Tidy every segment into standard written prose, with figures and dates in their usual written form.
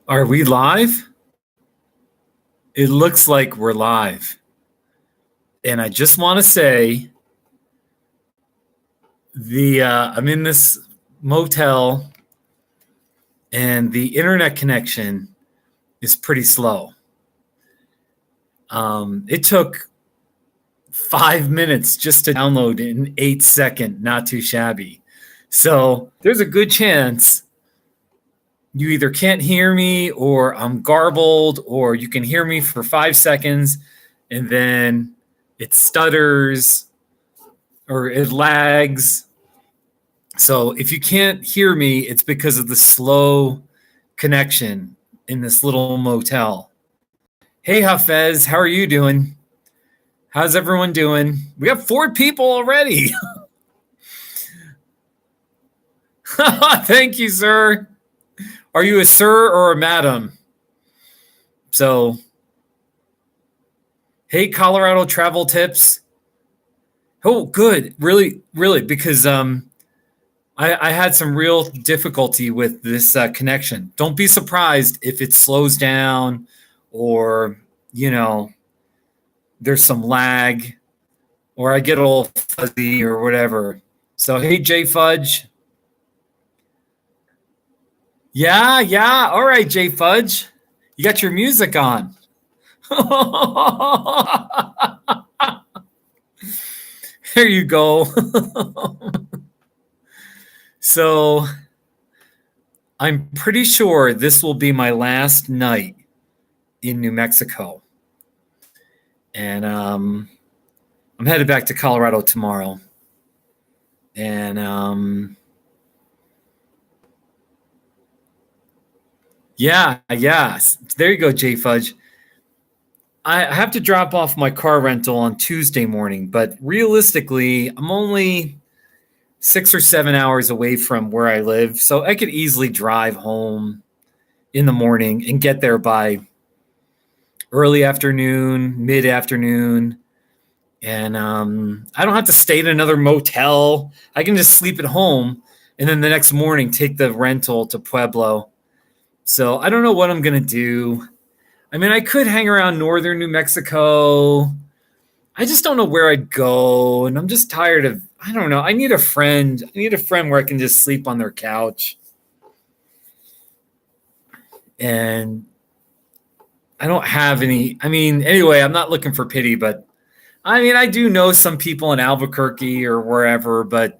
Are we live? It looks like we're live. And I just want to say I'm in this motel and the internet connection is pretty slow. It took 5 minutes just to download an 8-second, not too shabby. So there's a good chance you either can't hear me or I'm garbled, or you can hear me for 5 seconds and then it stutters or it lags. So if you can't hear me, it's because of the slow connection in this little motel. Hey, Hafez, how are you doing? How's everyone doing? We have 4 people already. Thank you, sir. Are you a sir or a madam? So, hey, Colorado travel tips. Oh, good. Really, because I had some real difficulty with this connection. Don't be surprised if it slows down or, there's some lag or I get a little fuzzy or whatever. So, hey, J Fudge. Yeah. All right, J Fudge. You got your music on. There you go. So I'm pretty sure this will be my last night in New Mexico. And I'm headed back to Colorado tomorrow. And yeah. There you go, J Fudge. I have to drop off my car rental on Tuesday morning, but realistically, I'm only 6 or 7 hours away from where I live, so I could easily drive home in the morning and get there by early afternoon, mid-afternoon, and I don't have to stay at another motel. I can just sleep at home, and then the next morning take the rental to Pueblo. So I don't know what I'm going to do. I mean, I could hang around northern New Mexico. I just don't know where I'd go, and I'm just tired of, I don't know. I need a friend. I need a friend where I can just sleep on their couch. And I don't have any. I mean, anyway, I'm not looking for pity, but I mean, I do know some people in Albuquerque or wherever, but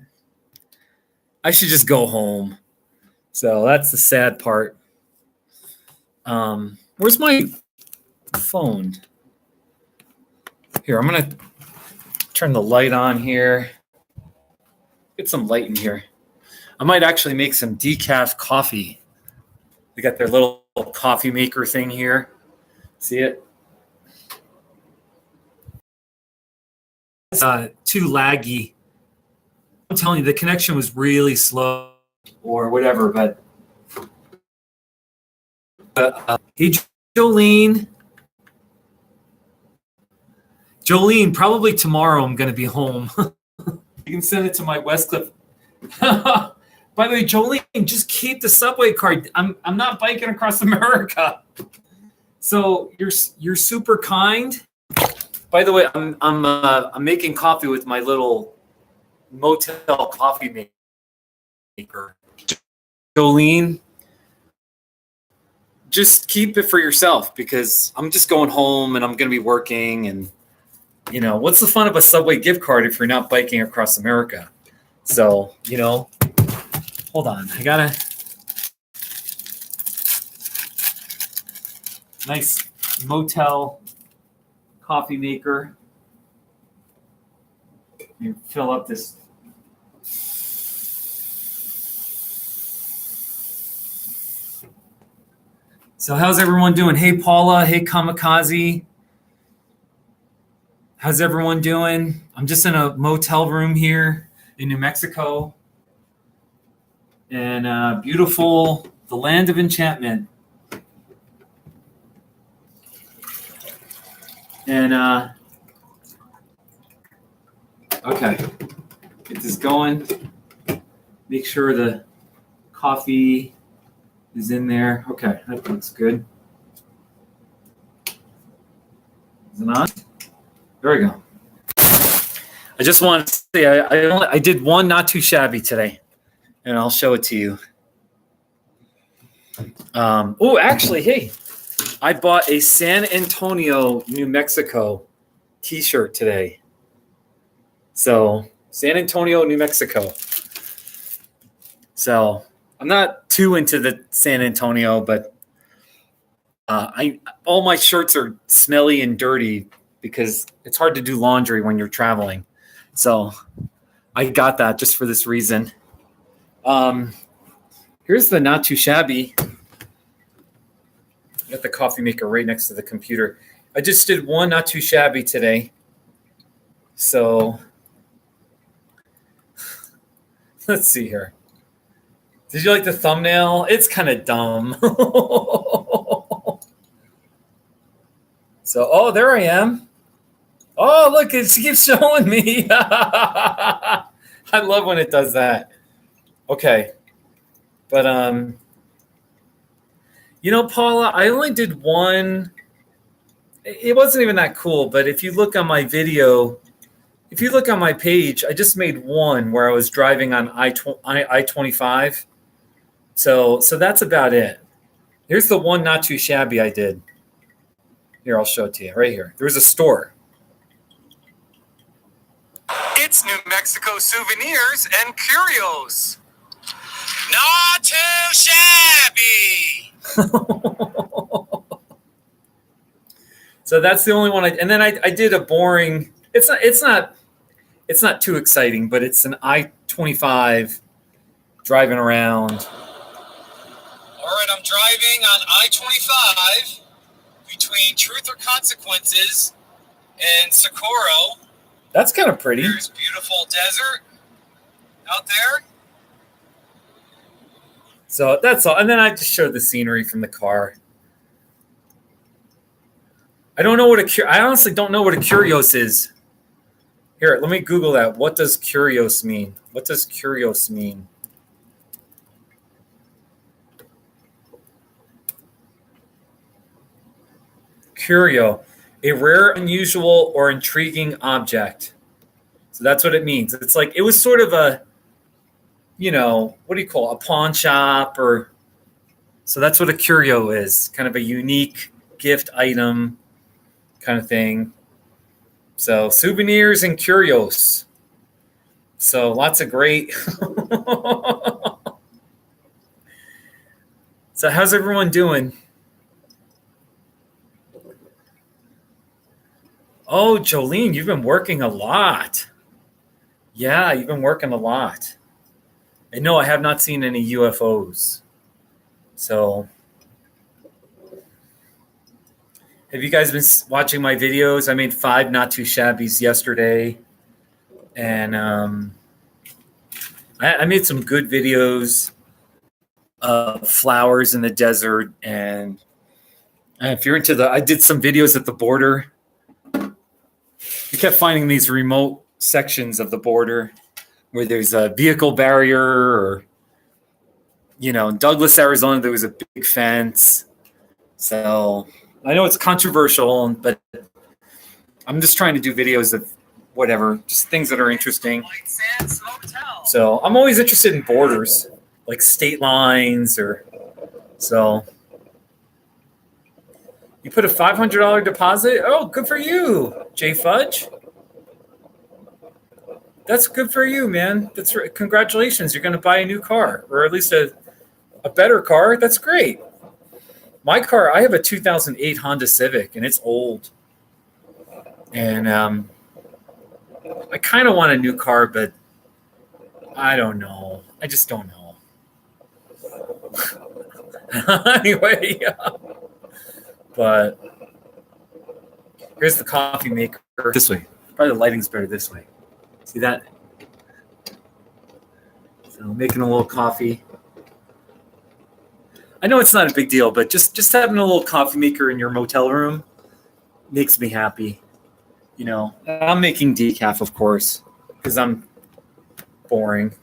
I should just go home. So that's the sad part. Where's my phone? Here, I'm going to turn the light on here. Get some light in here. I might actually make some decaf coffee. They got their little coffee maker thing here. See it? It's too laggy. I'm telling you, the connection was really slow or whatever, but hey, Jolene, probably tomorrow I'm going to be home. You can send it to my Westcliff. By the way, Jolene, just keep the subway card. I'm not biking across America. So you're super kind. By the way, I'm making coffee with my little motel coffee maker. Jolene, just keep it for yourself because I'm just going home and I'm going to be working. And, what's the fun of a Subway gift card if you're not biking across America? So, hold on. I got to. Nice motel coffee maker. You fill up this. So how's everyone doing? Hey, Paula. Hey, Kamikaze. How's everyone doing? I'm just in a motel room here in New Mexico. And beautiful, the land of enchantment. And, okay, get this going. Make sure the coffee is in there. Okay, that looks good. Is it on? There we go. I just want to say I did one not too shabby today, and I'll show it to you. Oh, actually, hey, I bought a San Antonio, New Mexico t-shirt today. So San Antonio, New Mexico. So I'm not too into the San Antonio, but all my shirts are smelly and dirty because it's hard to do laundry when you're traveling. So I got that just for this reason. Here's the not too shabby. I got the coffee maker right next to the computer. I just did one not too shabby today. So let's see here. Did you like the thumbnail? It's kind of dumb. So, oh, there I am. Oh, look, it keeps showing me. I love when it does that. Okay. But, Paula, I only did one. It wasn't even that cool, but if you look on my video, if you look on my page, I just made one where I was driving on I-25. So that's about it. Here's the one not too shabby I did. Here, I'll show it to you right here. There was a store. It's New Mexico Souvenirs and Curios. Not too shabby. So that's the only one and then I did a boring. It's not too exciting, but it's an I-25 driving around. All right, I'm driving on I-25 between Truth or Consequences and Socorro. That's kind of pretty. There's beautiful desert out there. So that's all. And then I just showed the scenery from the car. I honestly don't know what a curios is. Here, let me Google that. What does curios mean? What does curios mean? Curio, a rare, unusual, or intriguing object. So that's what it means. It's like, it was sort of a, what do you call it? A pawn shop so that's what a curio is. Kind of a unique gift item kind of thing. So souvenirs and curios. So lots of great. So how's everyone doing? Oh, Jolene, you've been working a lot. Yeah, you've been working a lot. And no, I have not seen any UFOs. So, have you guys been watching my videos? I made 5 not too shabbies yesterday. And I made some good videos of flowers in the desert. And if you're into I did some videos at the border. We kept finding these remote sections of the border where there's a vehicle barrier or, in Douglas, Arizona, there was a big fence. So I know it's controversial, but I'm just trying to do videos of whatever, just things that are interesting. So I'm always interested in borders, like state lines so. You put a $500 deposit? Oh, good for you, Jay Fudge. That's good for you, man. Congratulations. You're going to buy a new car, or at least a better car. That's great. My car, I have a 2008 Honda Civic, and it's old. And I kind of want a new car, but I don't know. I just don't know. Anyway, yeah. But here's the coffee maker this way. Probably the lighting's better this way. See that? So making a little coffee. I know it's not a big deal, but just having a little coffee maker in your motel room makes me happy. I'm making decaf, of course, because I'm boring.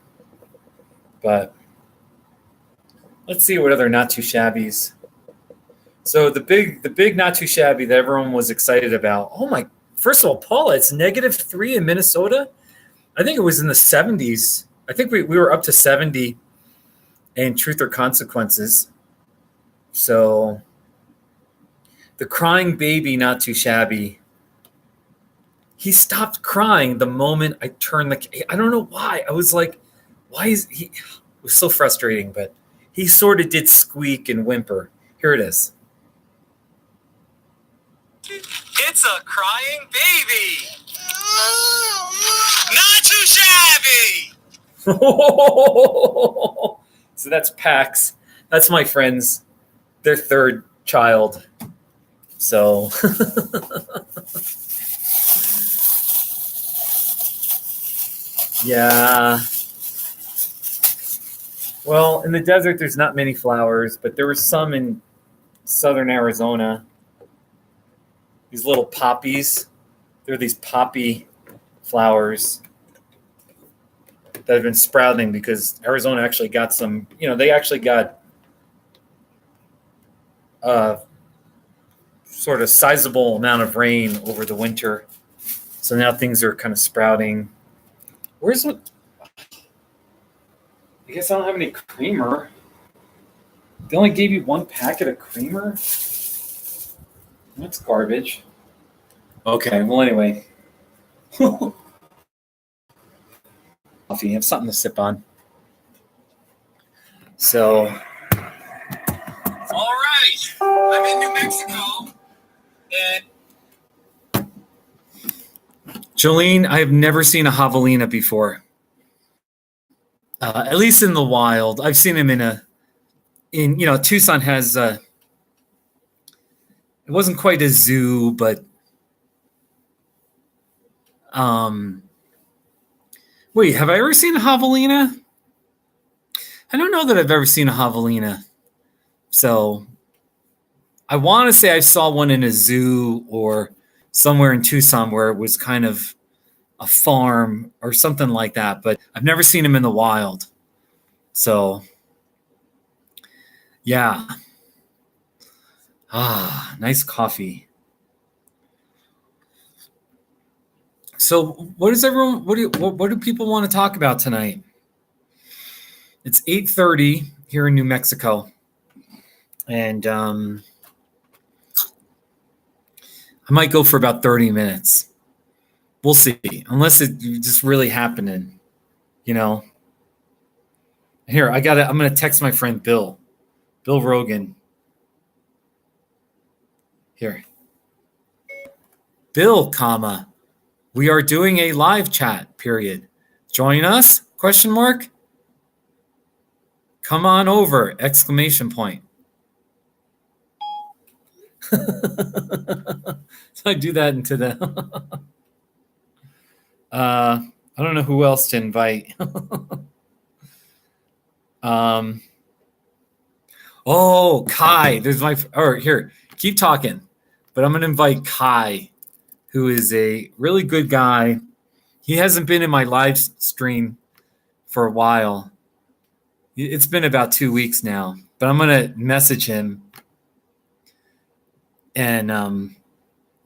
But Let's see what other not too shabbies. So the big not too shabby that everyone was excited about. Oh my! First of all, Paula, it's -3 in Minnesota. I think it was in the 70s. I think we were up to 70 in Truth or Consequences. So the crying baby, not too shabby. He stopped crying the moment I turned the. I don't know why. I was like, why is he? It was so frustrating, but he sort of did squeak and whimper. Here it is. It's a crying baby. Not too shabby. So that's Pax. That's my friends. Their third child. So yeah. Well, in the desert, there's not many flowers, but there were some in southern Arizona. These little poppies. They're these poppy flowers that have been sprouting because Arizona actually got some, they actually got a sort of sizable amount of rain over the winter. So now things are kind of sprouting. Where's what? I guess I don't have any creamer. They only gave you one packet of creamer? That's garbage. Okay, well, anyway. Coffee, have something to sip on. So. All right. I'm in New Mexico. And Jolene, I have never seen a javelina before. At least in the wild. I've seen him in Tucson has, it wasn't quite a zoo, but, wait, have I ever seen a javelina? I don't know that I've ever seen a javelina. So I want to say I saw one in a zoo or somewhere in Tucson where it was kind of a farm or something like that, but I've never seen him in the wild. So, yeah. Nice coffee. So, what do people want to talk about tonight? It's 8:30 here in New Mexico, and I might go for about 30 minutes. We'll see, unless it just really happening, Here, I'm going to text my friend Bill Rogan. Here. Bill, we are doing a live chat, period. Join us, ? Come on over, ! So I do that into the I don't know who else to invite. Kai, here, keep talking. But I'm going to invite Kai, who is a really good guy. He hasn't been in my live stream for a while. It's been about 2 weeks now, but I'm going to message him and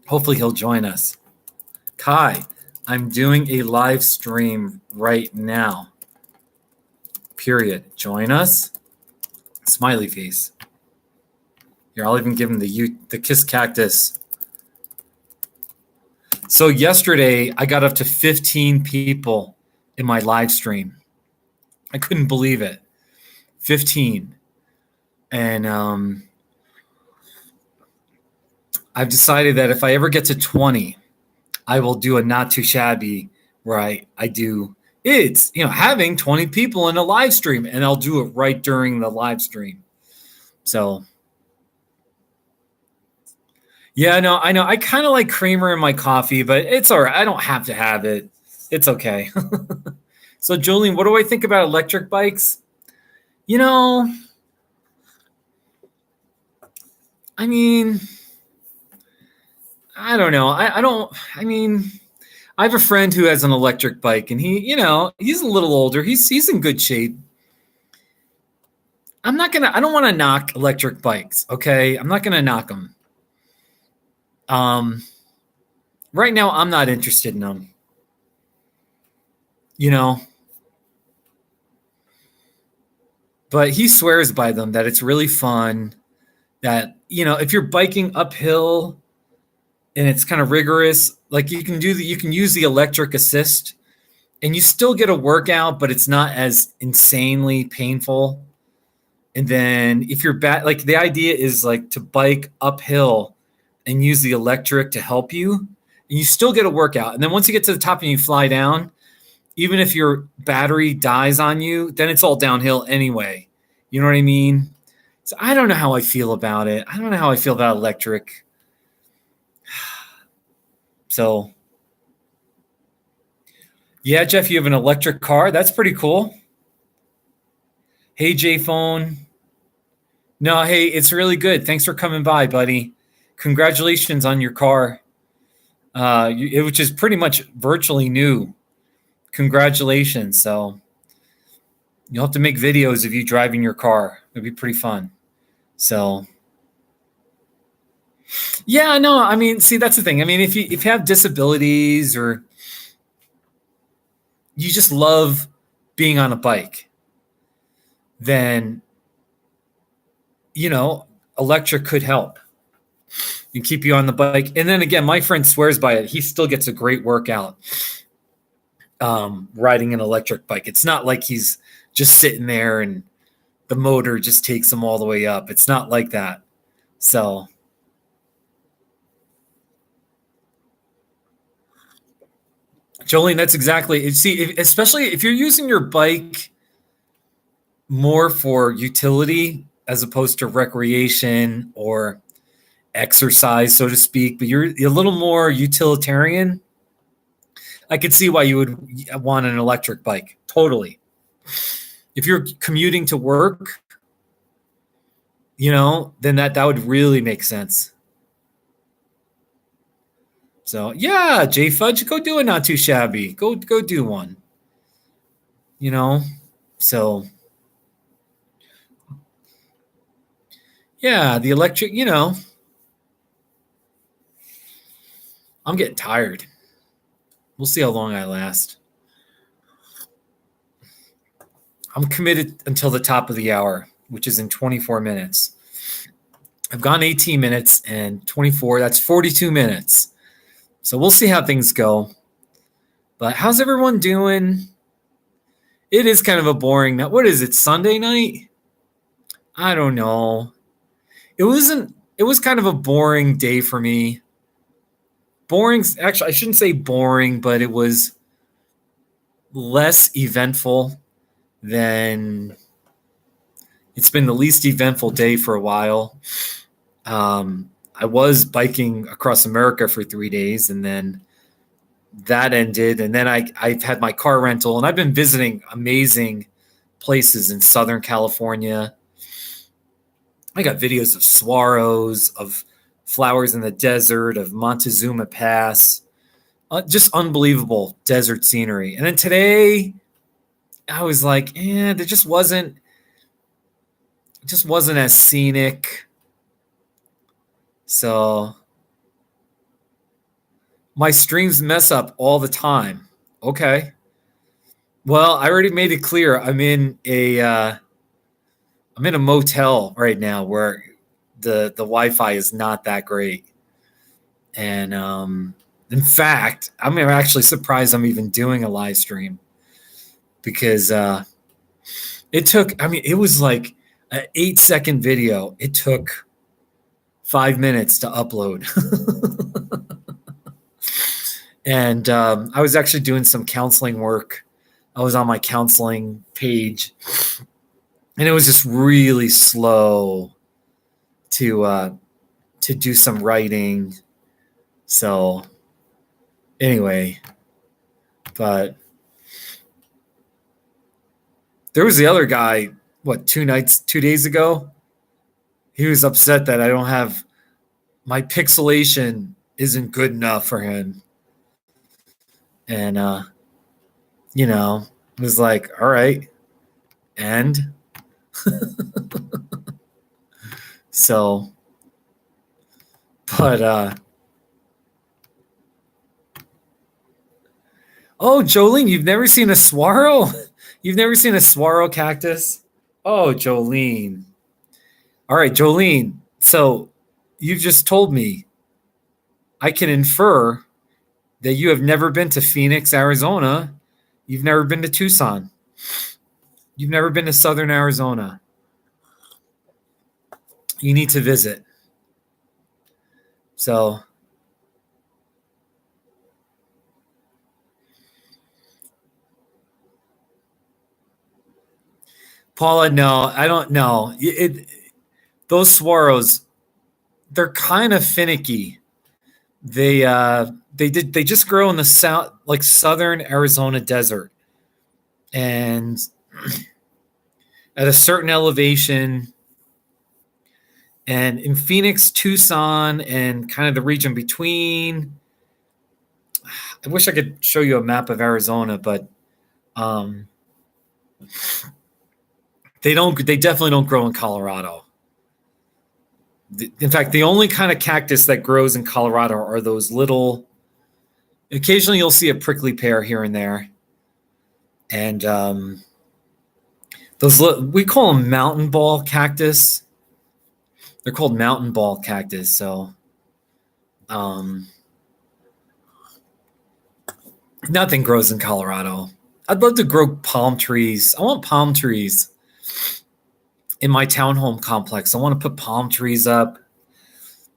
hopefully he'll join us. Kai, I'm doing a live stream right now. Period. Join us. Smiley face. Here, I'll even give him the kiss cactus. So yesterday, I got up to 15 people in my live stream. I couldn't believe it. 15. And I've decided that if I ever get to 20, I will do a not too shabby where I do it's having 20 people in a live stream, and I'll do it right during the live stream. So yeah, no, I know. I kind of like creamer in my coffee, but it's all right. I don't have to have it. It's okay. So Jolene, what do I think about electric bikes? I mean, I don't know. I have a friend who has an electric bike, and he's a little older. He's in good shape. I don't want to knock electric bikes. Okay. I'm not going to knock them. Right now, I'm not interested in them. You know, but he swears by them that it's really fun. That, if you're biking uphill and it's kind of rigorous, like you can use the electric assist and you still get a workout, but it's not as insanely painful. And then if you're like the idea is like to bike uphill and use the electric to help you, and you still get a workout. And then once you get to the top and you fly down, even if your battery dies on you, then it's all downhill anyway. You know what I mean? So I don't know how I feel about it. I don't know how I feel about electric. So, yeah, Jeff, you have an electric car. That's pretty cool. Hey, J Phone. No, hey, it's really good. Thanks for coming by, buddy. Congratulations on your car, which is pretty much virtually new. Congratulations. So you'll have to make videos of you driving your car. It'd be pretty fun. So, yeah, no, I mean, see, that's the thing. I mean, if you have disabilities or you just love being on a bike, then electric could help and keep you on the bike. And then again, my friend swears by it. He still gets a great workout riding an electric bike. It's not like he's just sitting there and the motor just takes him all the way up. It's not like that. So, Jolene, that's exactly. See, especially if you're using your bike more for utility as opposed to recreation or exercise, so to speak, but you're a little more utilitarian, I could see why you would want an electric bike. Totally. If you're commuting to work, then that would really make sense. So yeah, J Fudge, go do it. Not too shabby. Go do one. So yeah, the electric. I'm getting tired. We'll see how long I last. I'm committed until the top of the hour, which is in 24 minutes. I've gone 18 minutes and 24. That's 42 minutes. So we'll see how things go. But how's everyone doing? It is kind of a boring night. What is it, Sunday night? I don't know. It was kind of a boring day for me. Boring, actually, I shouldn't say boring, but it was less eventful than it's been the least eventful day for a while. I was biking across America for 3 days, and then that ended. And then I've had my car rental, and I've been visiting amazing places in Southern California. I got videos of saguaros, of flowers in the desert, of Montezuma Pass, just unbelievable desert scenery. And then today, I was like, there just wasn't as scenic. So my streams mess up all the time. Okay. Well, I already made it clear. I'm in a motel right now where the Wi-Fi is not that great. And in fact, I'm actually surprised I'm even doing a live stream because it was like an 8-second video. It took 5 minutes to upload. And I was actually doing some counseling work. I was on my counseling page, and it was just really slow to do some writing. So anyway, but there was the other guy, 2 days ago? He was upset that I don't have my pixelation isn't good enough for him. And, it was like, all right. And So, but oh, Jolene, you've never seen a saguaro? You've never seen a saguaro cactus? Oh, Jolene. All right, Jolene. So you just told me I can infer that you have never been to Phoenix, Arizona. You've never been to Tucson. You've never been to Southern Arizona. You need to visit. So, Paula, no, I don't know. Those saguaros, they're kind of finicky. They just grow in the south, like southern Arizona desert, and at a certain elevation. And in Phoenix, Tucson, and kind of the region between, I wish I could show you a map of Arizona, but they definitely don't grow in Colorado. In fact, the only kind of cactus that grows in Colorado are those little, occasionally you'll see a prickly pear here and there. And we call them mountain ball cactus. They're called mountain ball cactus. So nothing grows in Colorado. I'd love to grow palm trees. I want palm trees in my townhome complex. I want to put palm trees up.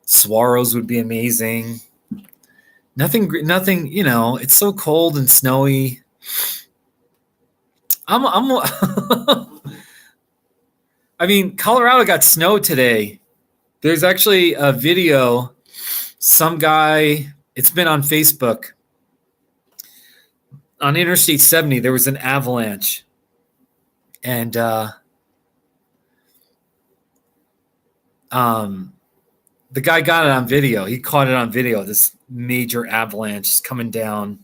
Saguaros would be amazing. Nothing, it's so cold and snowy. I mean, Colorado got snow today. There's actually a video, some guy, it's been on Facebook. On Interstate 70, there was an avalanche. And the guy got it on video. He caught it on video, this major avalanche coming down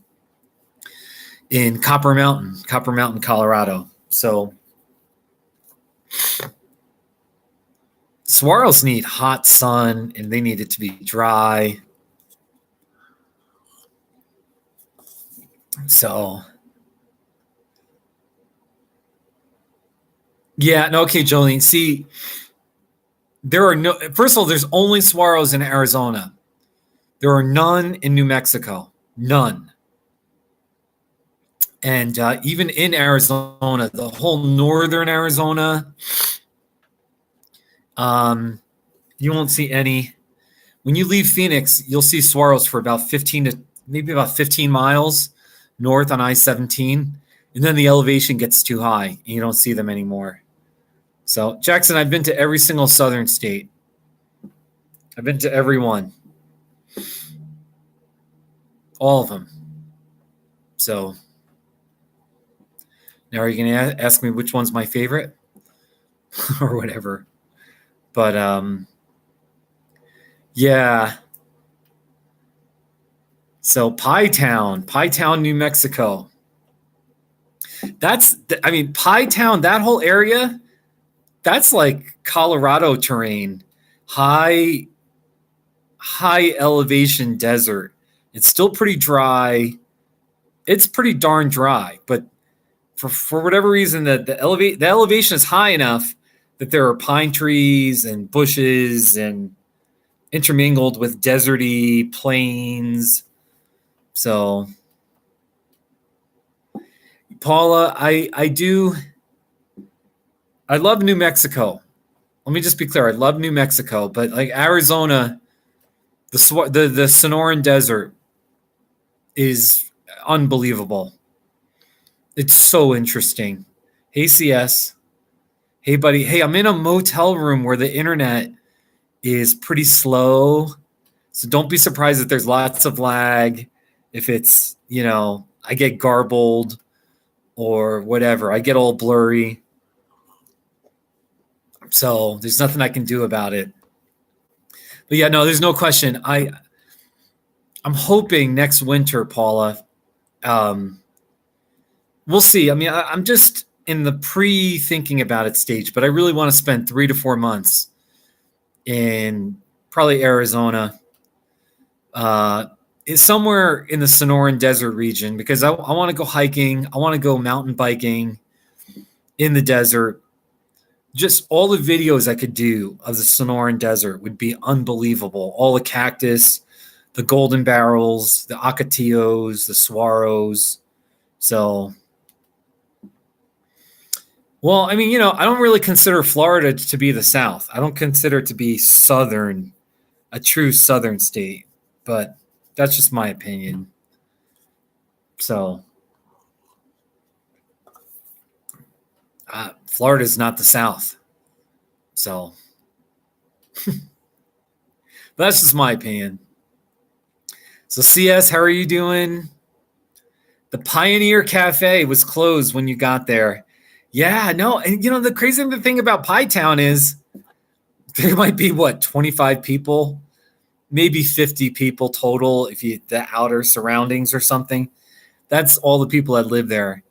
in Copper Mountain, Colorado. So saguaros need hot sun, and they need it to be dry. So, yeah, no, okay, Jolene. See, first of all, there's only saguaros in Arizona. There are none in New Mexico. None. And even in Arizona, the whole northern Arizona, you won't see any. When you leave Phoenix, you'll see saguaros for about 15 miles north on I-17, and then the elevation gets too high, and you don't see them anymore. So, Jackson, I've been to every single southern state. I've been to every one. All of them. So, now are you going to ask me which one's my favorite? Or whatever. But, yeah. So Pie Town, New Mexico. Pie Town, that whole area, that's like Colorado terrain, high elevation desert. It's still pretty dry. It's pretty darn dry, but for whatever reason, the elevation is high enough that there are pine trees and bushes and intermingled with deserty plains. So, Paula, I love New Mexico. Let me just be clear. I love New Mexico, but like Arizona, the Sonoran Desert is unbelievable. It's so interesting. Hey, CS. Hey, buddy. Hey, I'm in a motel room where the internet is pretty slow. So don't be surprised if there's lots of lag. If it's, I get garbled or whatever. I get all blurry. So there's nothing I can do about it. But yeah, no, there's no question. I'm hoping next winter, Paula, we'll see. I mean, I'm just in the pre-thinking about it stage, but I really want to spend 3 to 4 months in probably Arizona, is somewhere in the Sonoran Desert region, because I want to go hiking. I want to go mountain biking in the desert. Just all the videos I could do of the Sonoran Desert would be unbelievable. All the cactus, the golden barrels, the ocotillos, the saguaros. So, well, I mean, I don't really consider Florida to be the South. I don't consider it to be southern, a true southern state, but that's just my opinion. So, Florida is not the South. So, that's just my opinion. So, CS, how are you doing? The Pioneer Cafe was closed when you got there. Yeah, no. And, the crazy thing about Pie Town is there might be, 25 people, maybe 50 people total if you the outer surroundings or something. That's all the people that live there.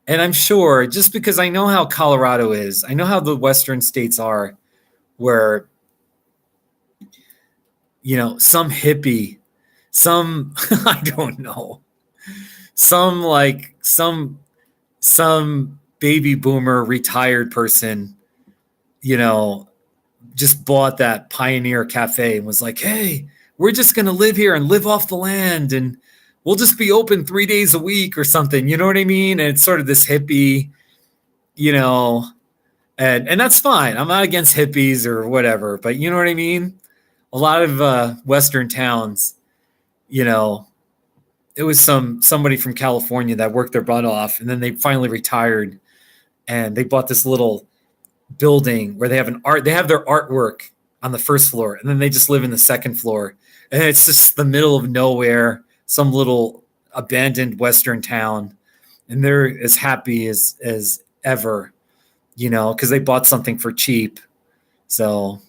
And I'm sure, just because I know how Colorado is, I know how the western states are, where, some hippie, some, I don't know, some baby boomer retired person, just bought that Pioneer Cafe and was like, hey, we're just going to live here and live off the land, and we'll just be open 3 days a week or something. You know what I mean? And it's sort of this hippie, and that's fine. I'm not against hippies or whatever, but you know what I mean? A lot of Western towns, it was somebody from California that worked their butt off, and then they finally retired, and they bought this little building where they have their artwork on the first floor, and then they just live in the second floor, and it's just the middle of nowhere, some little abandoned Western town, and they're as happy as ever, because they bought something for cheap. So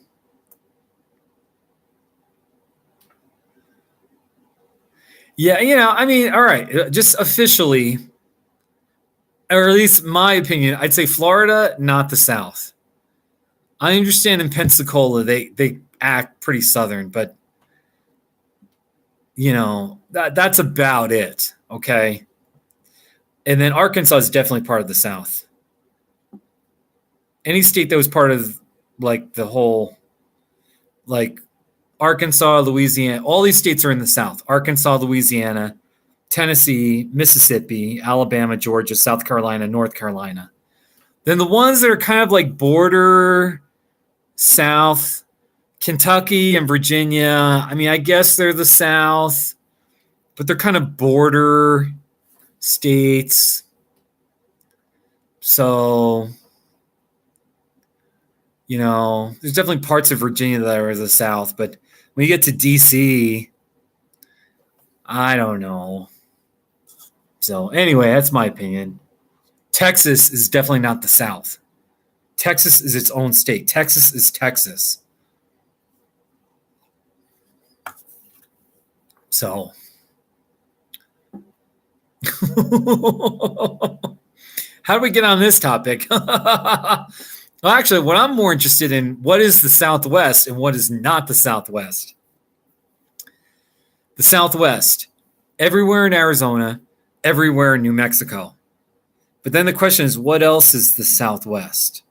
yeah, I mean, all right, just officially, or at least my opinion, I'd say Florida, not the South. I understand in Pensacola they act pretty southern, but that's about it. Okay. And then Arkansas is definitely part of the South. Any state that was part of the whole, Arkansas, Louisiana, all these states are in the South. Arkansas, Louisiana, Tennessee, Mississippi, Alabama, Georgia, South Carolina, North Carolina. Then the ones that are kind of border South, Kentucky and Virginia, I mean, I guess they're the South, but they're kind of border states. So, there's definitely parts of Virginia that are the South, but when you get to D.C., I don't know. So anyway, that's my opinion. Texas is definitely not the South. Texas is its own state. Texas is Texas. So how do we get on this topic? Well, actually, what I'm more interested in, what is the Southwest and what is not the Southwest? The Southwest, everywhere in Arizona, everywhere in New Mexico. But then the question is, what else is the Southwest?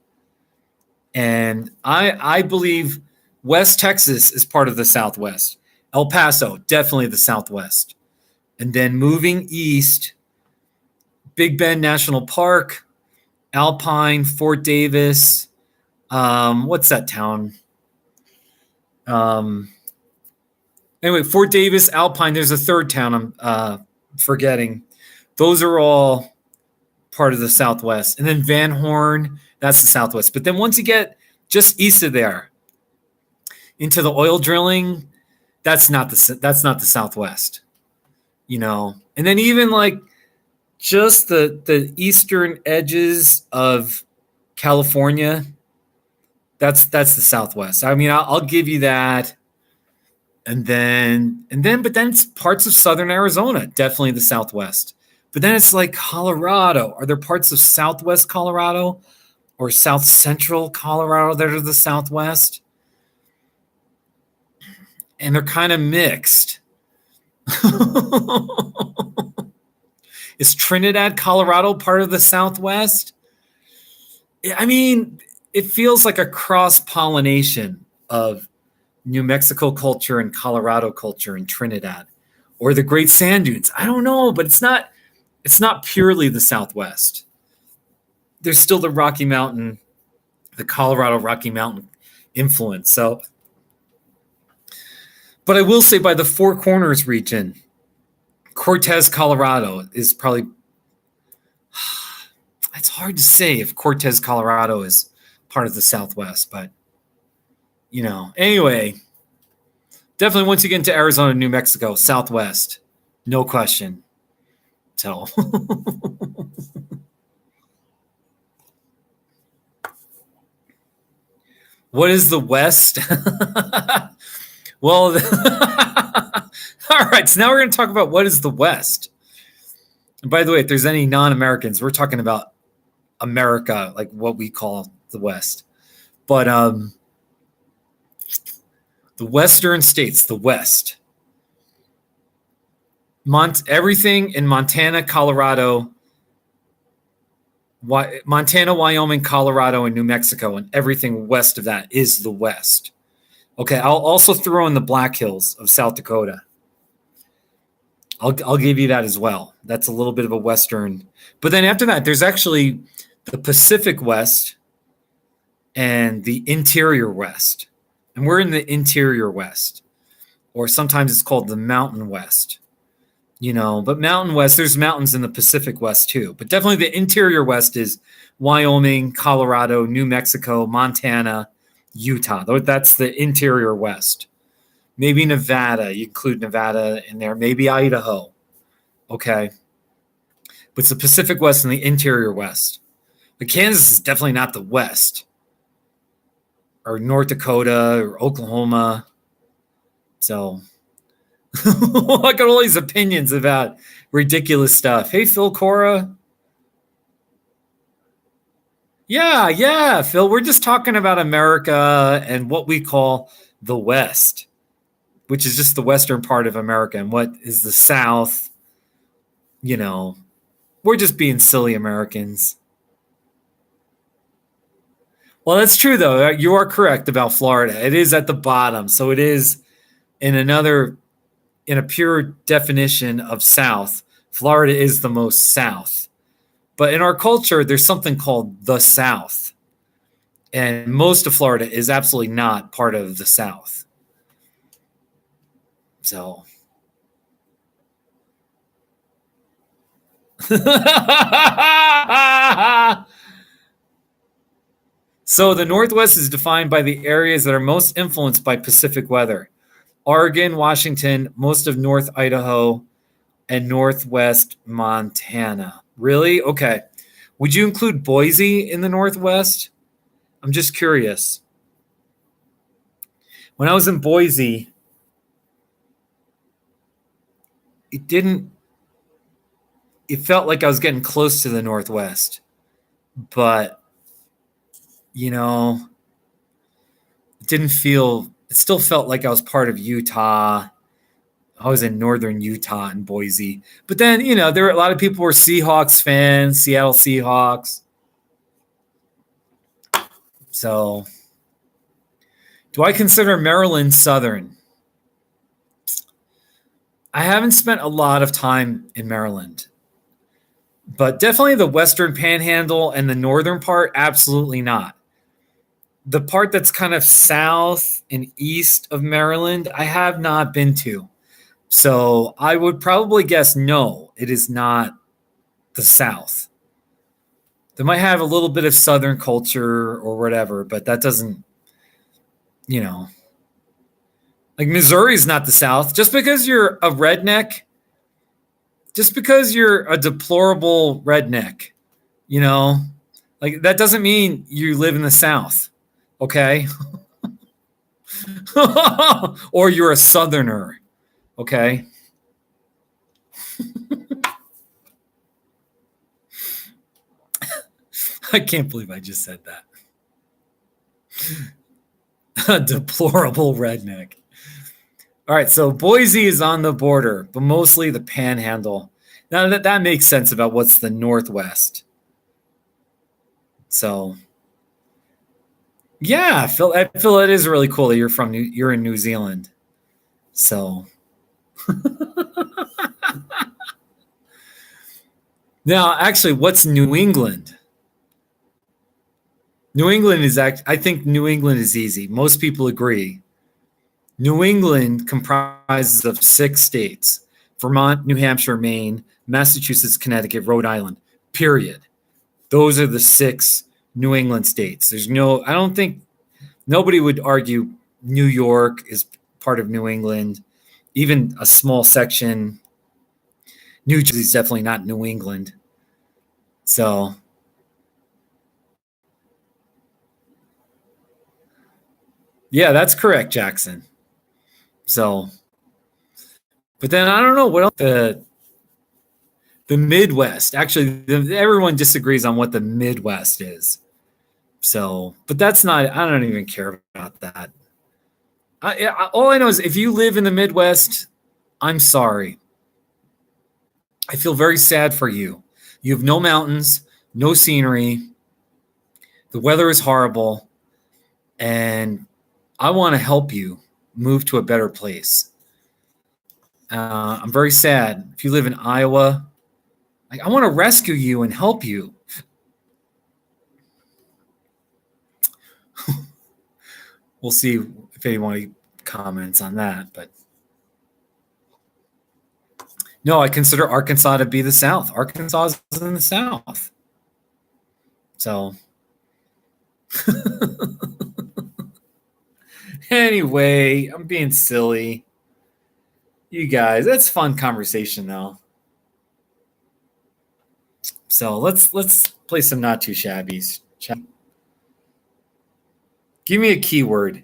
And I believe West Texas is part of the Southwest. El Paso, definitely the Southwest. And then moving east, Big Bend National Park, Alpine, Fort Davis. What's that town? Anyway, Fort Davis, Alpine. There's a third town I'm forgetting. Those are all part of the Southwest. And then Van Horn, that's the Southwest. But then once you get just east of there into the oil drilling, that's not the Southwest. And then even just the eastern edges of California, that's the Southwest. I mean, I'll give you that. But then it's parts of southern Arizona, definitely the Southwest. But then it's Colorado. Are there parts of Southwest Colorado or South Central Colorado that are the Southwest? and they're kind of mixed. Is Trinidad, Colorado part of the Southwest? I mean, it feels like a cross-pollination of New Mexico culture and Colorado culture in Trinidad, or the Great Sand Dunes. I don't know, but it's not purely the Southwest. There's still the Colorado Rocky Mountain influence. So, but I will say by the Four Corners region, Cortez, Colorado is probably, it's hard to say if Cortez, Colorado is part of the Southwest, but anyway, definitely once you get into Arizona, New Mexico, Southwest, no question. So, what is the West? Well, all right. So now we're going to talk about what is the West. And by the way, if there's any non-Americans, we're talking about America, like what we call the West. But the Western states, the West. Everything in Montana, Colorado, Montana, Wyoming, Colorado, and New Mexico, and everything west of that is the West. Okay, I'll also throw in the Black Hills of South Dakota. I'll give you that as well. That's a little bit of a Western. But then after that, there's actually the Pacific West and the Interior West. And we're in the Interior West. Or sometimes it's called the Mountain West. But Mountain West, there's mountains in the Pacific West too. But definitely the Interior West is Wyoming, Colorado, New Mexico, Montana, Utah. That's the Interior West. Maybe Nevada. You include Nevada in there. Maybe Idaho. Okay. But it's the Pacific West and the Interior West. But Kansas is definitely not the West. Or North Dakota or Oklahoma. So I got all these opinions about ridiculous stuff. Hey, Phil Cora. Yeah, Phil. We're just talking about America and what we call the West, which is just the western part of America, and what is the South. We're just being silly Americans. Well, that's true, though. You are correct about Florida. It is at the bottom. So it is in a pure definition of South. Florida is the most South. But in our culture, there's something called the South. And most of Florida is absolutely not part of the South. So. So the Northwest is defined by the areas that are most influenced by Pacific weather. Oregon, Washington, most of North Idaho, and Northwest Montana. Really? Okay. Would you include Boise in the Northwest? I'm just curious. When I was in Boise, it felt like I was getting close to the Northwest. But, it still felt like I was part of Utah. I was in northern Utah and Boise. But then, there were a lot of people who were Seahawks fans, Seattle Seahawks. So, do I consider Maryland Southern? I haven't spent a lot of time in Maryland. But definitely the Western Panhandle and the northern part, absolutely not. The part that's kind of south and east of Maryland, I have not been to. So I would probably guess no, it is not the South. They might have a little bit of Southern culture or whatever, but that doesn't, like Missouri's not the South. Just because you're a redneck, just because you're a deplorable redneck, like that doesn't mean you live in the South, okay? Or you're a Southerner, okay? I can't believe I just said that. A deplorable redneck. All right, so Boise is on the border, but mostly the Panhandle. Now that makes sense about what's the Northwest. So, yeah, I feel it is really cool that you're in New Zealand. So, now actually, what's New England? New England is I think New England is easy. Most people agree. New England comprises of 6 states: Vermont, New Hampshire, Maine, Massachusetts, Connecticut, Rhode Island. Period. Those are the 6 New England states. I don't think nobody would argue New York is part of New England. Even a small section, New Jersey is definitely not New England. So, yeah, that's correct, Jackson. So, but then I don't know what else the Midwest. Actually, everyone disagrees on what the Midwest is. So, but that's not. I don't even care about that. All I know is if you live in the Midwest, I'm sorry. I feel very sad for you. You have no mountains, no scenery. The weather is horrible, and I want to help you move to a better place. I'm very sad. If you live in Iowa, I want to rescue you and help you. We'll see if anyone comments on that. But no, I consider Arkansas to be the South. Arkansas is in the South. So anyway, I'm being silly. You guys, that's fun conversation though. So let's play some not too shabbies. Give me a keyword.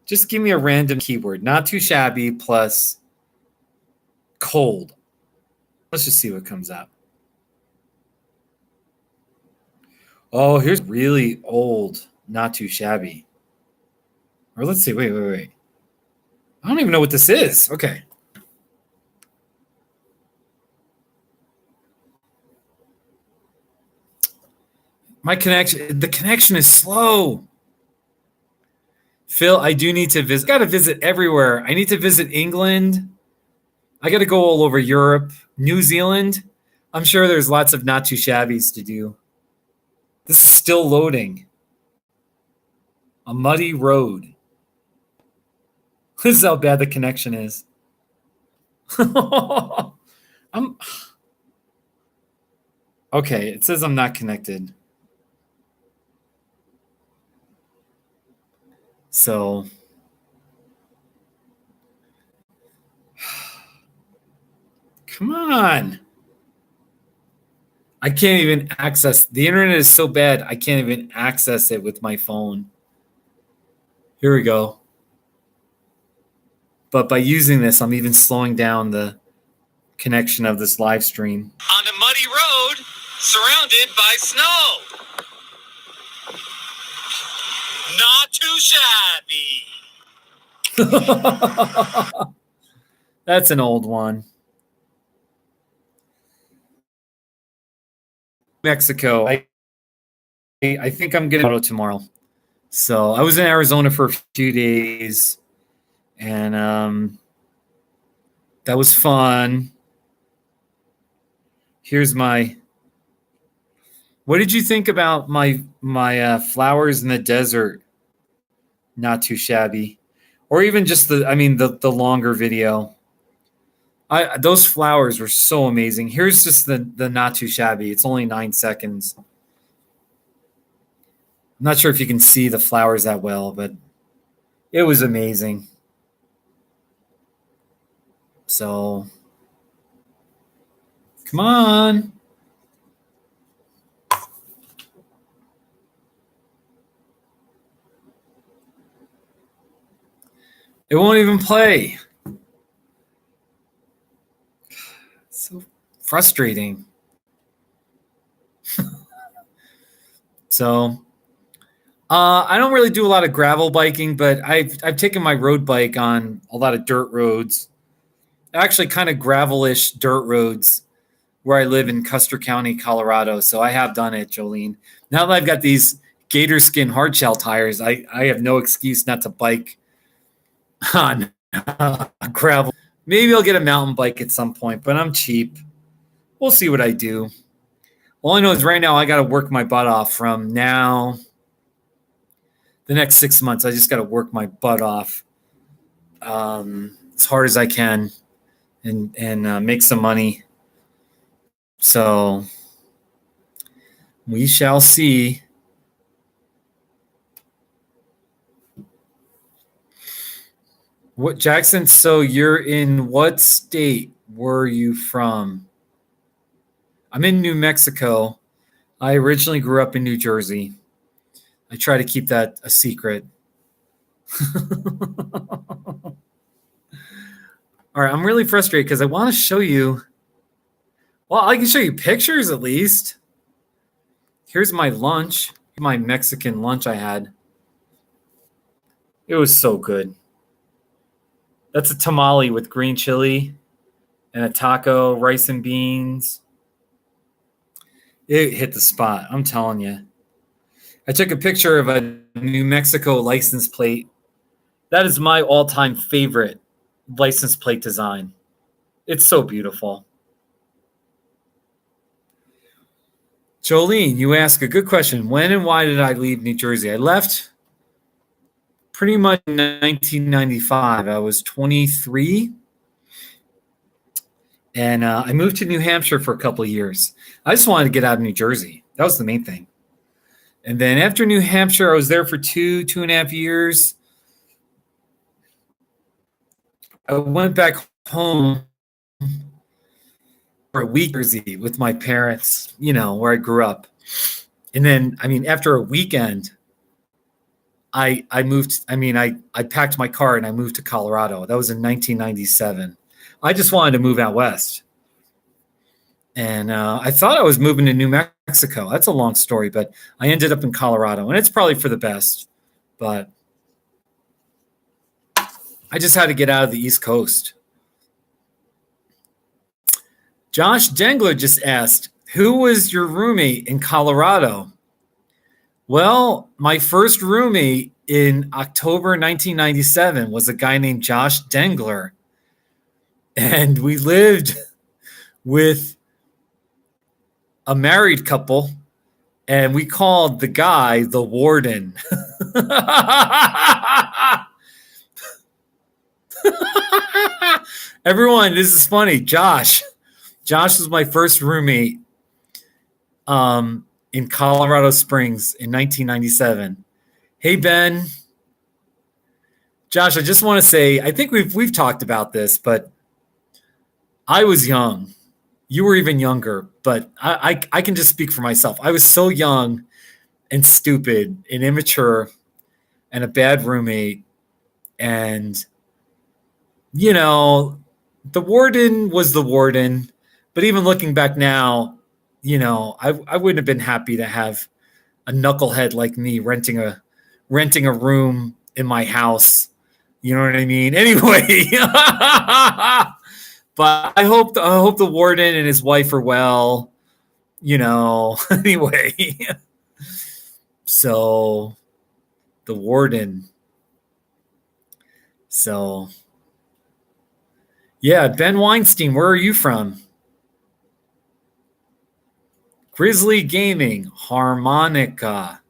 Just give me a random keyword. Not too shabby plus cold. Let's just see what comes up. Oh, here's really old, not too shabby. Or let's see. Wait. I don't even know what this is. Okay. The connection is slow. Phil, I do need to visit. Got to visit everywhere. I need to visit England. I got to go all over Europe, New Zealand. I'm sure there's lots of not too shabbies to do. This is still loading. A muddy road. This is how bad the connection is. I'm okay. It says I'm not connected. So come on. I can't even access the internet is so bad I can't even access it with my phone. Here we go. But by using this, I'm even slowing down the connection of this live stream. On a muddy road, surrounded by snow. Not too shabby. That's an old one. Mexico. I think I'm gonna go tomorrow. So I was in Arizona for a few days, and that was fun. Here's my. What did you think about my flowers in the desert? Not too shabby, or even just the longer video. Those flowers were so amazing. Here's just the not too shabby. It's only 9 seconds. I'm not sure if you can see the flowers that well, but it was amazing. So, come on. It won't even play. So frustrating. So, I don't really do a lot of gravel biking, but I've taken my road bike on a lot of dirt roads, actually kind of gravelish dirt roads where I live in Custer County, Colorado. So I have done it, Jolene. Now that I've got these gator skin hard shell tires, I have no excuse not to bike on gravel. Maybe I'll get a mountain bike at some point, but I'm cheap. We'll see what I do. All I know is right now I got to work my butt off from now. The next 6 months, I just got to work my butt off as hard as I can and make some money. So we shall see. What, Jackson? So you're in what state were you from? I'm in New Mexico. I originally grew up in New Jersey. I try to keep that a secret. All right, I'm really frustrated because I want to show you. Well, I can show you pictures at least. Here's my lunch, my Mexican lunch I had. It was so good. That's a tamale with green chili and a taco, rice and beans. It hit the spot, I'm telling you. I took a picture of a New Mexico license plate. That is my all-time favorite license plate design. It's so beautiful. Jolene, you ask a good question. When and why did I leave New Jersey? I left pretty much in 1995. I was 23. And I moved to New Hampshire for a couple of years. I just wanted to get out of New Jersey. That was the main thing. And then after New Hampshire, I was there for 2.5 years. I went back home for a week with my parents, where I grew up. And then, after a weekend, I moved. I packed my car and I moved to Colorado. That was in 1997. I just wanted to move out west. And I thought I was moving to New Mexico. That's a long story, but I ended up in Colorado, and it's probably for the best. But I just had to get out of the East Coast. Josh Dengler just asked, who was your roommate in Colorado? Well, my first roommate in October 1997 was a guy named Josh Dengler. And we lived with a married couple, and we called the guy the warden. Everyone, this is funny. Josh was my first roommate in Colorado Springs in 1997. Hey, Ben. Josh, I just want to say, I think we've talked about this, but I was young. You were even younger, but I can just speak for myself. I was so young and stupid and immature and a bad roommate. And, the warden was the warden. But even looking back now, I wouldn't have been happy to have a knucklehead like me renting a room in my house. You know what I mean? Anyway. But I hope the warden and his wife are well, anyway. So the warden. So yeah, Ben Weinstein, where are you from? Grizzly Gaming, harmonica.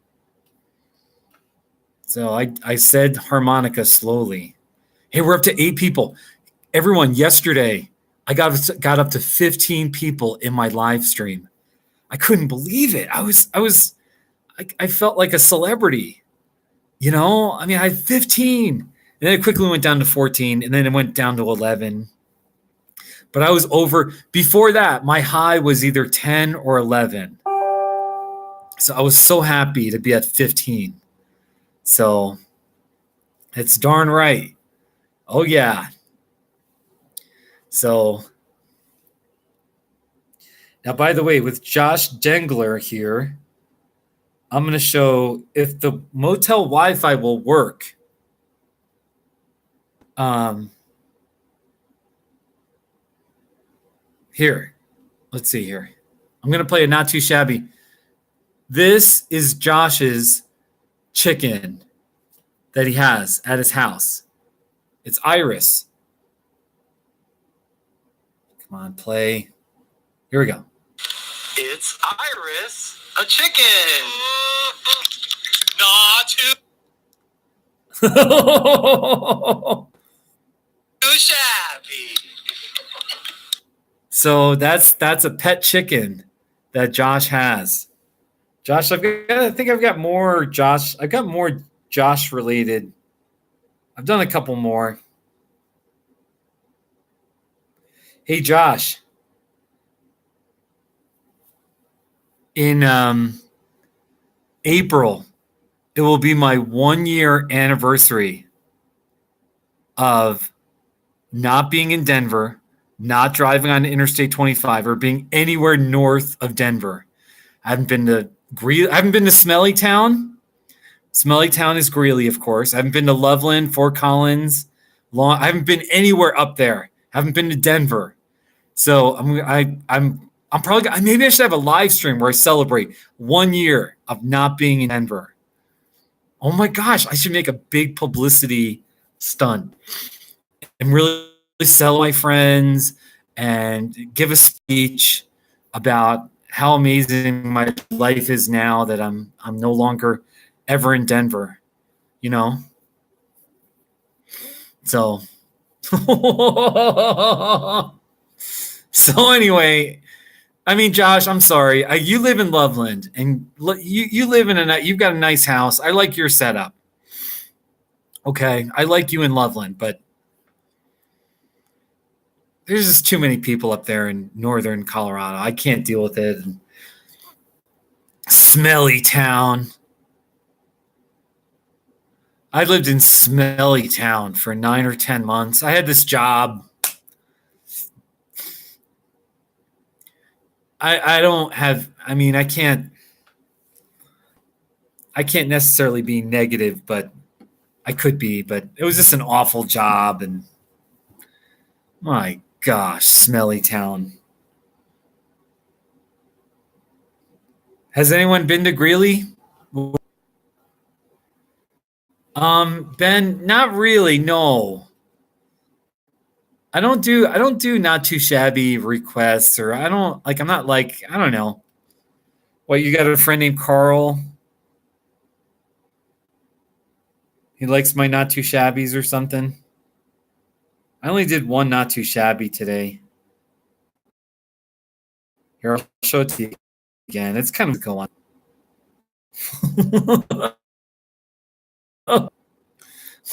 So I said harmonica slowly. Hey, we're up to 8 people. Everyone, yesterday, I got up to 15 people in my live stream. I couldn't believe it. I felt like a celebrity, I had 15, and then it quickly went down to 14, and then it went down to 11. But I was over. Before that, my high was either 10 or 11. So I was so happy to be at 15. So it's darn right. Oh, yeah. So now, by the way, with Josh Dengler here, I'm going to show if the motel Wi-Fi will work. Here, let's see here. I'm going to play a not too shabby. This is Josh's chicken that he has at his house. It's Iris. Come on, play. Here we go. It's Iris, a chicken. Not too shabby. So that's a pet chicken that Josh has. Josh, I think I've got more Josh. I've got more Josh related. I've done a couple more. Hey, Josh. In April, it will be my 1-year anniversary of not being in Denver, not driving on Interstate 25, or being anywhere north of Denver. I haven't been to Smelly Town. Smelly Town is Greeley, of course. I haven't been to Loveland, Fort Collins. I haven't been anywhere up there. I haven't been to Denver. So I'm probably, maybe I should have a live stream where I celebrate 1 year of not being in Denver. Oh my gosh, I should make a big publicity stunt and really sell my friends and give a speech about how amazing my life is now that I'm no longer ever in Denver, you know? So so anyway, I mean, Josh, I'm sorry. You live in Loveland, and you live you've got a nice house. I like your setup. Okay, I like you in Loveland, but there's just too many people up there in northern Colorado. I can't deal with it. Smelly Town. I lived in Smelly Town for 9 or 10 months. I had this job. I don't have, I mean, I can't necessarily be negative, but I could be, but it was just an awful job. And my gosh, Smelly Town. Has anyone been to Greeley? Ben, not really, no. I don't do not too shabby requests, or I'm not like, I don't know. What, you got a friend named Carl? He likes my not too shabbies or something. I only did one not too shabby today. Here, I'll show it to you again. It's kind of go on.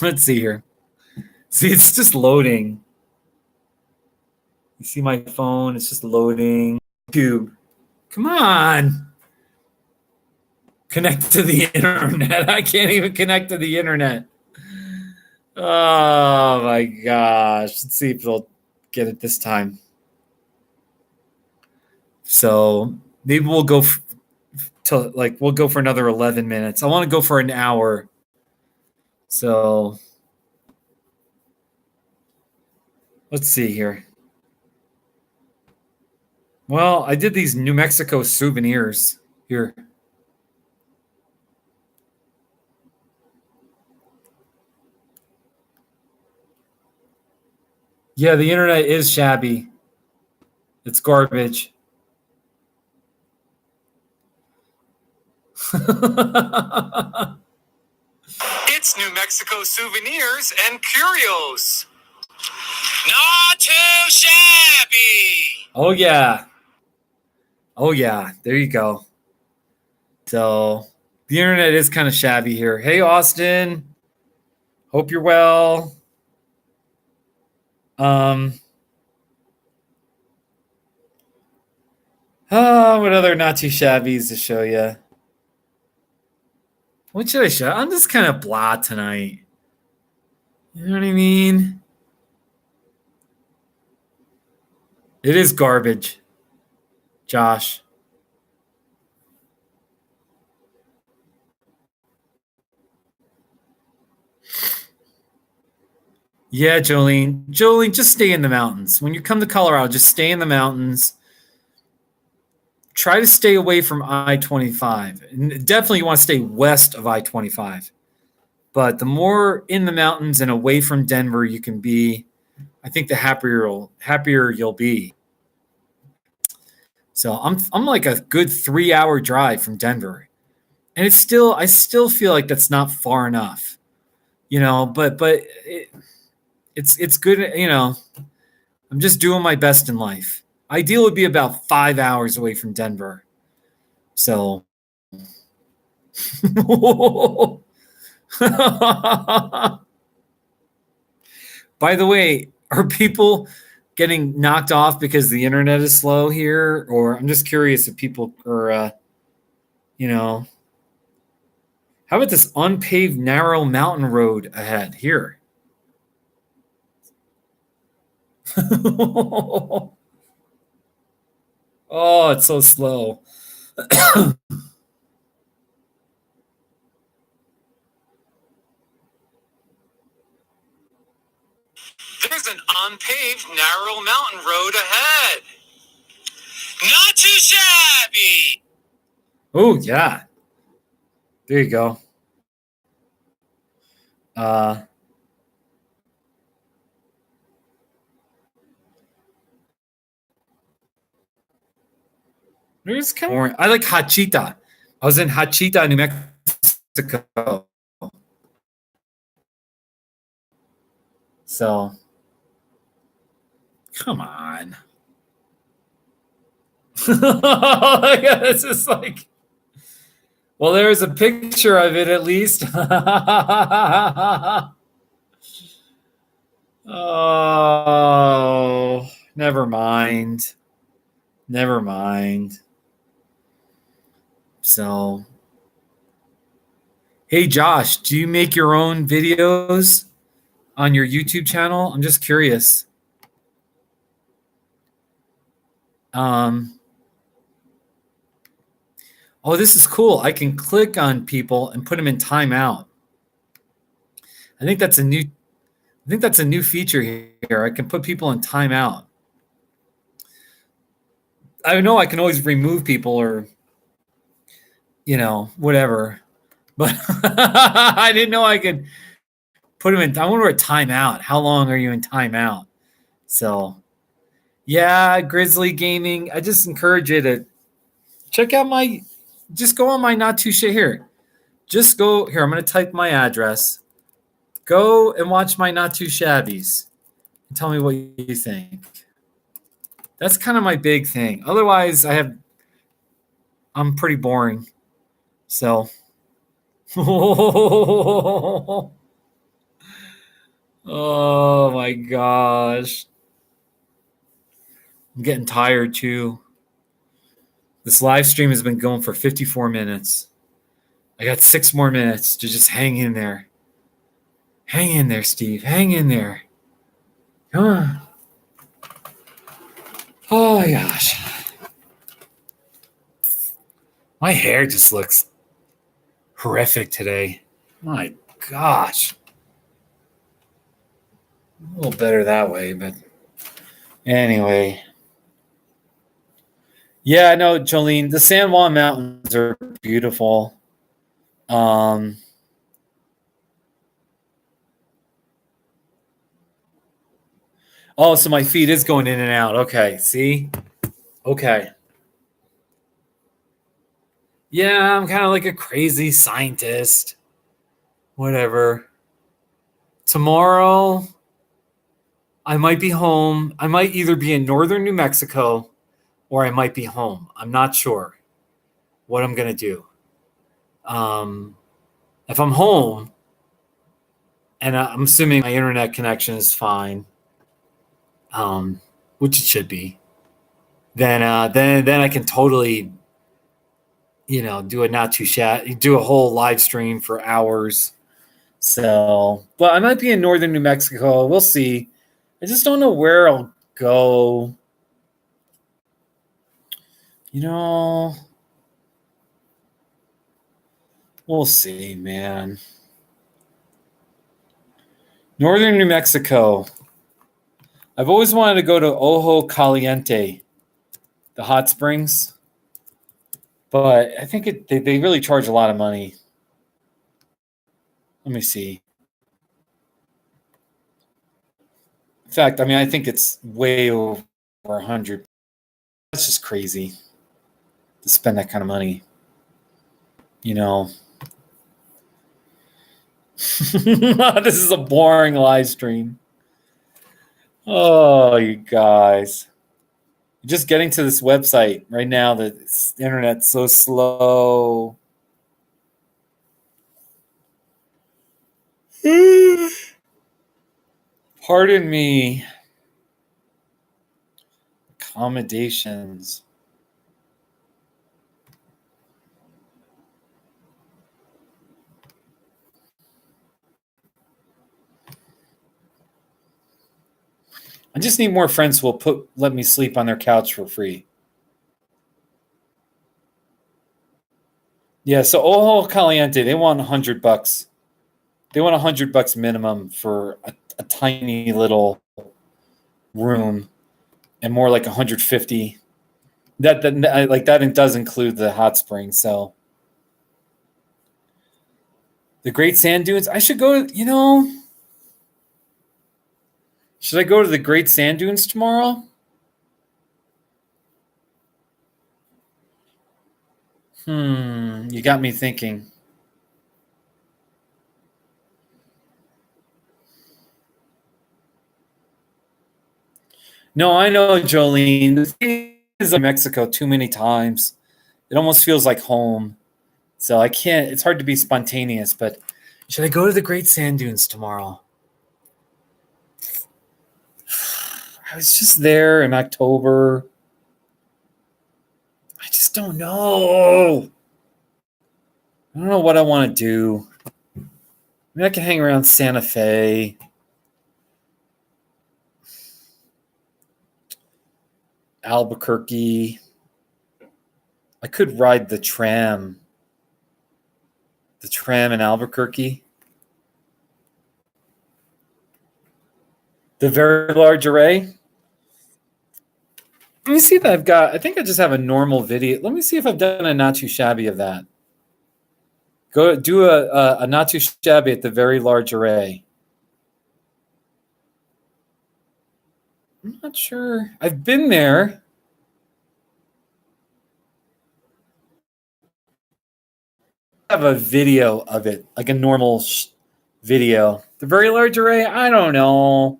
Let's see here. See, it's just loading. You see my phone? It's just loading. YouTube. Come on. Connect to the internet. I can't even connect to the internet. Oh my gosh. Let's see if they'll get it this time. So maybe we'll go we'll go for another 11 minutes. I want to go for an hour. So let's see here. Well, I did these New Mexico souvenirs here. Yeah, the internet is shabby. It's garbage. It's New Mexico souvenirs and curios. Not too shabby. Oh, yeah. Oh, yeah. There you go. So the internet is kind of shabby here. Hey, Austin. Hope you're well. What other not too shabbies to show you? What should I show? I'm just kind of blah tonight. You know what I mean? It is garbage, Josh. Yeah, Jolene. Jolene, just stay in the mountains. When you come to Colorado, just stay in the mountains. Try to stay away from I-25. And definitely you want to stay west of I-25. But the more in the mountains and away from Denver you can be, I think the happier you'll be. So I'm like a good 3 hour drive from Denver. And I still feel like that's not far enough. But it's good, I'm just doing my best in life. Ideal would be about 5 hours away from Denver. So by the way, are people getting knocked off because the internet is slow here? Or I'm just curious if people are, how about this unpaved narrow mountain road ahead here? Oh, it's so slow. There's an unpaved, narrow mountain road ahead. Not too shabby. Oh, yeah. There you go. Uh, there's kind of more. I like Hachita. I was in Hachita, New Mexico. So, come on. It's just like, well, there's a picture of it at least. Oh, never mind. Never mind. So, hey, Josh, do you make your own videos on your YouTube channel? I'm just curious. Oh, this is cool. I can click on people and put them in timeout. I think that's a new feature here. I can put people in timeout. I know I can always remove people or whatever. But I didn't know I could put them in. I wonder what timeout. How long are you in timeout? So, yeah, Grizzly Gaming. I just encourage you to check out just go on my not too shit here. Just go here. I'm going to type my address. Go and watch my not too shabbies and tell me what you think. That's kind of my big thing. Otherwise, I'm pretty boring. So, oh my gosh. I'm getting tired too. This live stream has been going for 54 minutes. I got 6 more minutes to just hang in there. Hang in there, Steve. Hang in there. Come on. Oh my gosh. My hair just looks horrific today. My gosh. A little better that way, but anyway. Yeah, no, Jolene, the San Juan Mountains are beautiful. Oh, so my feed is going in and out. Okay, see? Okay. Yeah, I'm kind of like a crazy scientist. Whatever. Tomorrow, I might be home. I might either be in northern New Mexico or I might be home. I'm not sure what I'm going to do. If I'm home, and I'm assuming my internet connection is fine, which it should be, then I can totally, do a not too chat, do a whole live stream for hours. So, but I might be in northern New Mexico. We'll see. I just don't know where I'll go. We'll see, man. Northern New Mexico. I've always wanted to go to Ojo Caliente, the hot springs, but I think they really charge a lot of money. Let me see. In fact, I mean, I think it's way over 100. That's just crazy to spend that kind of money. You know. This is a boring live stream. Oh, you guys. Just getting to this website right now, the internet's so slow. Pardon me. Accommodations. I just need more friends who will let me sleep on their couch for free. Yeah, so Ojo Caliente, they want $100. They want $100 minimum for a tiny little room, and more like 150. That it does include the hot spring. So the Great Sand Dunes. I should go. Should I go to the Great Sand Dunes tomorrow? You got me thinking. No, I know, Jolene. The thing is, in Mexico too many times. It almost feels like home. So I can't. It's hard to be spontaneous. But should I go to the Great Sand Dunes tomorrow? I was just there in October. I just don't know. I don't know what I want to do. I can hang around Santa Fe. Albuquerque. I could ride the tram. The tram in Albuquerque. The very large array. Let me see if I think I just have a normal video. Let me see if I've done a not too shabby of that. Go do a not too shabby at the very large array. I'm not sure. I've been there. I have a video of it, like a normal video. The very large array, I don't know.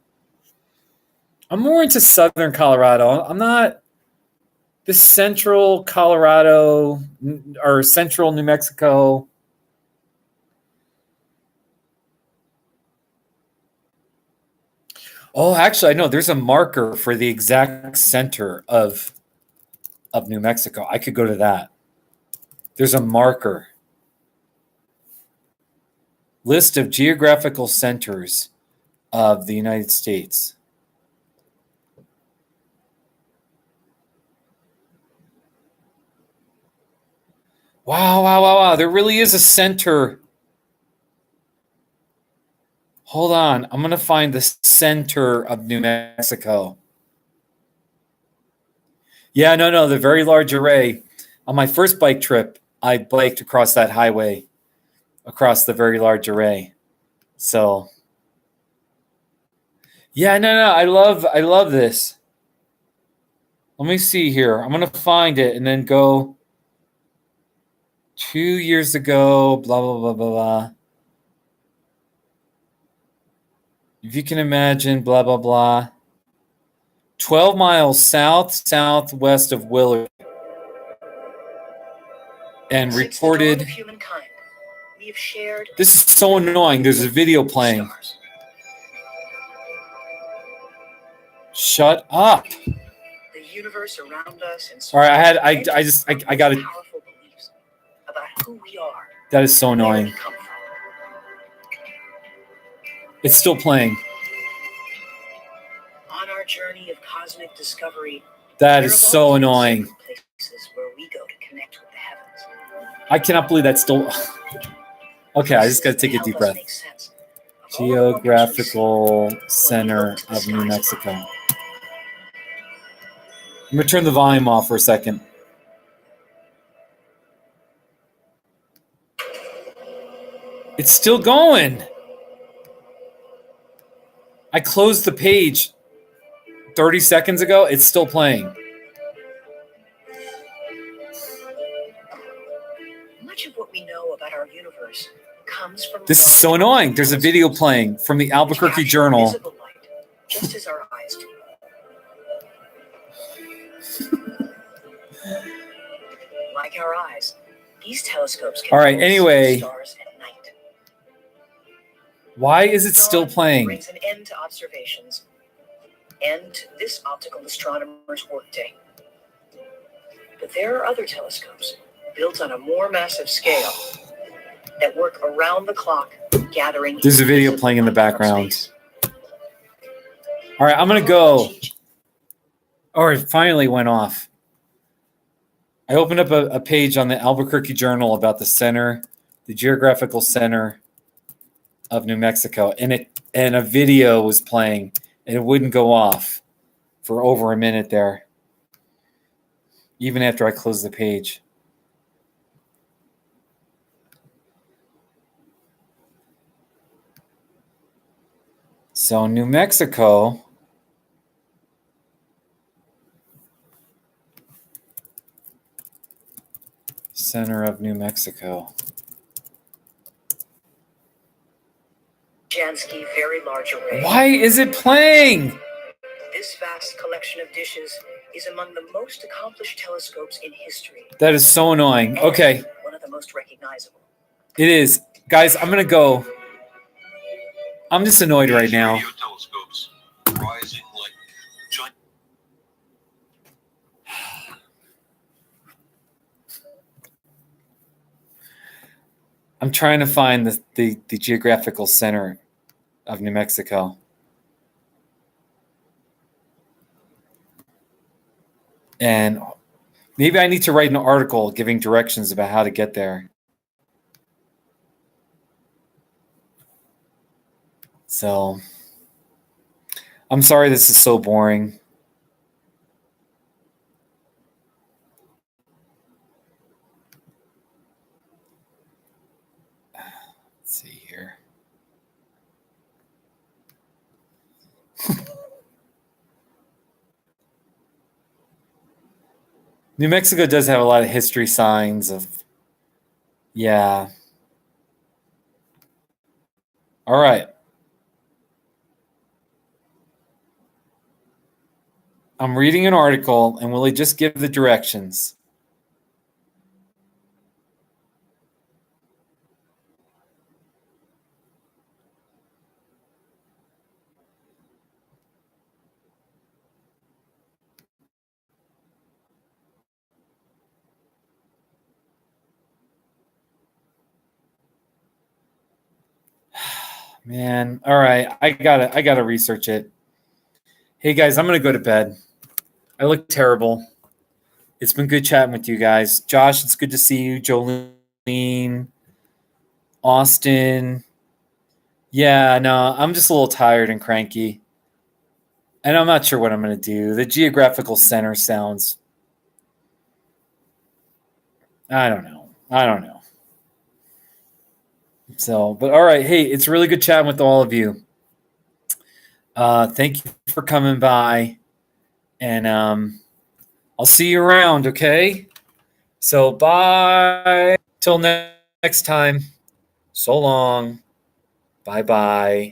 I'm more into southern Colorado. I'm not this central Colorado or central New Mexico. Oh, actually, I know there's a marker for the exact center of New Mexico. I could go to that. There's a marker. List of geographical centers of the United States. Wow. There really is a center. Hold on. I'm going to find the center of New Mexico. Yeah, no. The very large array. On my first bike trip, I biked across that highway, across the very large array. So, yeah, no. I love this. Let me see here. I'm going to find it and then go 2 years ago, blah, blah, blah, blah, blah. If you can imagine, blah, blah, blah. 12 miles southwest of Willard. And reported. This is so annoying. There's a video playing. Shut up. The universe around us. All right, I got it. Who we are. That is so annoying. It's still playing. On our journey of cosmic discovery, that is so annoying. Places where we go to connect with the heavens. I cannot believe that's still. Okay, I just got to take a deep breath. Geographical Center of New Mexico. I'm going to turn the volume off for a second. It's still going. I closed the page 30 seconds ago. It's still playing. Much of what we know about our universe comes from This is so annoying. There's a video playing from the Albuquerque Journal. visible light, just as our eyes do. Like our eyes, these telescopes can All right, also see anyway. stars at night. Why is it still Dawn playing? brings an end to observations, and to this optical astronomer's workday. But there are other telescopes built on a more massive scale that work around the clock, gathering. There's a video invisible playing in the light from background. space. All right, I'm going to go. Oh, it finally went off. I opened up a page on the Albuquerque Journal about the center, the geographical center of New Mexico, and a video was playing, and it wouldn't go off for over a minute there, even after I closed the page. So New Mexico. Center of New Mexico. Jansky Very Large Array. Why is it playing? This vast collection of dishes is among the most accomplished telescopes in history. That is so annoying. Okay, One of the most recognizable. it is. Guys, I'm going to go. I'm just annoyed right now. Radio telescopes rising like giant. I'm trying to find the geographical center of New Mexico. And maybe I need to write an article giving directions about how to get there. So, I'm sorry this is so boring. Let's see here. New Mexico does have a lot of history signs of, yeah. All right. I'm reading an article, and will it just give the directions? Man, all right. I gotta research it. Hey guys, I'm gonna go to bed. I look terrible. It's been good chatting with you guys. Josh, it's good to see you. Jolene, Austin. Yeah, no, I'm just a little tired and cranky. And I'm not sure what I'm gonna do. The geographical center sounds, I don't know. So, but all right. Hey, it's really good chatting with all of you. Thank you for coming by. And I'll see you around, okay? So, bye. Till next time. So long. Bye-bye.